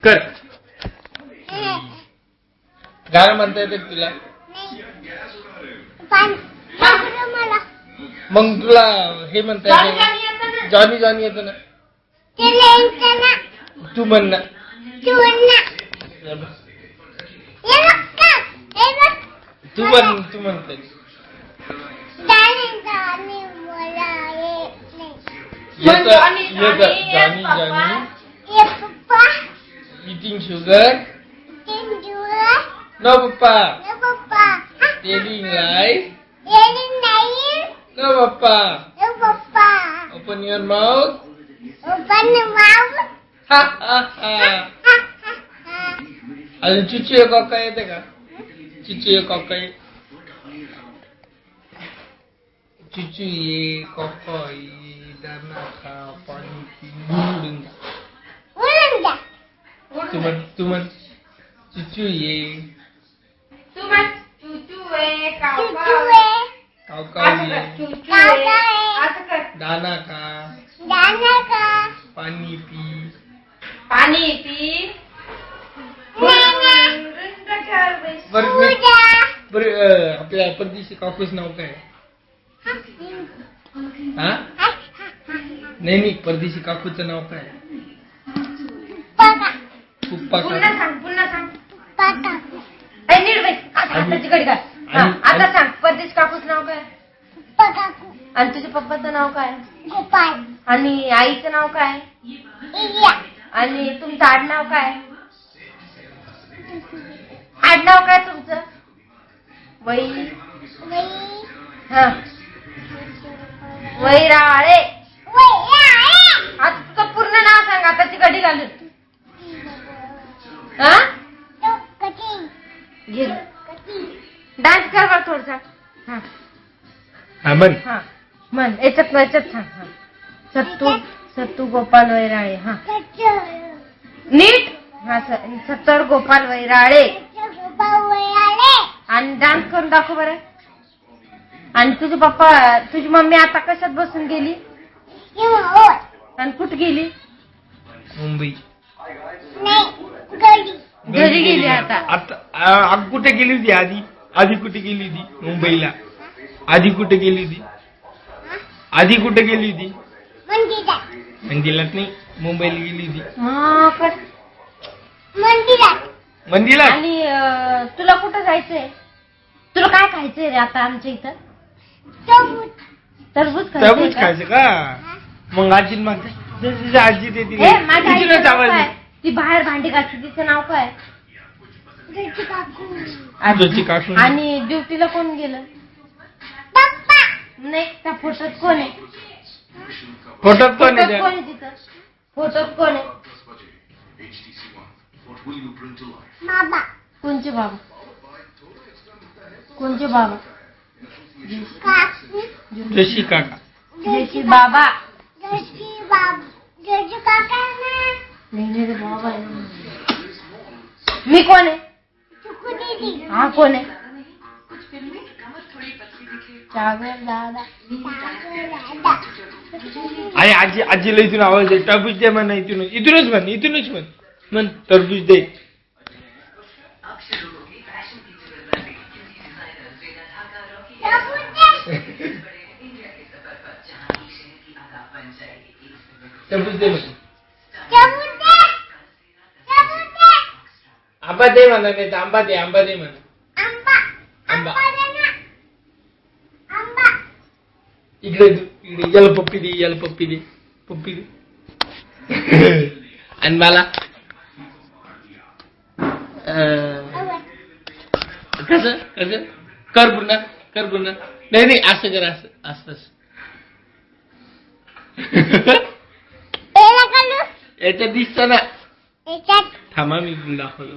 कर. गाणं म्हणता येतं तुला? मग तुला हे म्हणता येतं? जॉनी जॉनी येतं ना? तू म्हण ना. तू म्हणते Johnny Johnny eating sugar. No papa. Telling lies. No papa. Open your mouth. Ha ha ha. अजून चिचू काका येते का? चिचू काका चिचू ये काका ये दाना खा पाणी पी तू म्हण चिचू ये काका ये दाना खा पाणी पी बरं आपल्या परदेशी काकूच नाव काय? हा नाही परदेशी काकूचं नाव काय? पुप्पा पुन्हा सांग आता सांग परदेश काकूच नाव काय? आणि तुझ्या पप्पाचं नाव काय? गोपाल. आणि आईचं नाव काय? आणि तुमचं आडनाव काय? आडनाव काय तुमचं? वैराळे. आता तुझं पूर्ण नाव सांग आताची गडी घालून. डान्स कर बरं थोडसा. म्हण याच्यात सांग. सत्तू गोपाल वैराळे. हा नीट. हा सत्तर गोपाल वैराळे. आणि डान्स करून दाखव बरं. आणि तुझे पप्पा तुझी मम्मी आता कशात बसून गेली? आणि कुठे गेली? मुंबई. घरी गेली. आता कुठे गेली होती? आधी कुठे गेली होती? मुंबईला. आधी कुठे गेली होती? मंदिरात नाही, मुंबईला गेली होती. मंदिरात. आणि तुला कुठं जायचंय? तुला काय खायचंय रे आता आमच्या इथं? टरबूज खायचं का? मग आजी आजी देते. ती बाहेर भांडी घालते तिचं नाव काय? काकू. आणि ड्युटीला कोण गेलं? नाही त्या फोटोत कोण आहे? फोटोत कोण आहे? तिथं फोटोत कोण आहे? कोणचे बाबा? जोशी काका. जोशी बाबा. नाही रे बाबा. मी कोण आहे? हा कोण आहे? दादा. आणि आजीला इथून आवाज आहे. टरबूज दे म्हणा. इथूनच म्हण टरबूज दे. टरबूज दे म्हण. आंबा दे म्हणा. नाही आंबा दे म्हणा. आंबा इकडे याला पप्पी दे. आणि मला कसं कर पुन्हा. नाही असं कर. असं याच्यात दिसत ना. थांबा मी दाखवतो.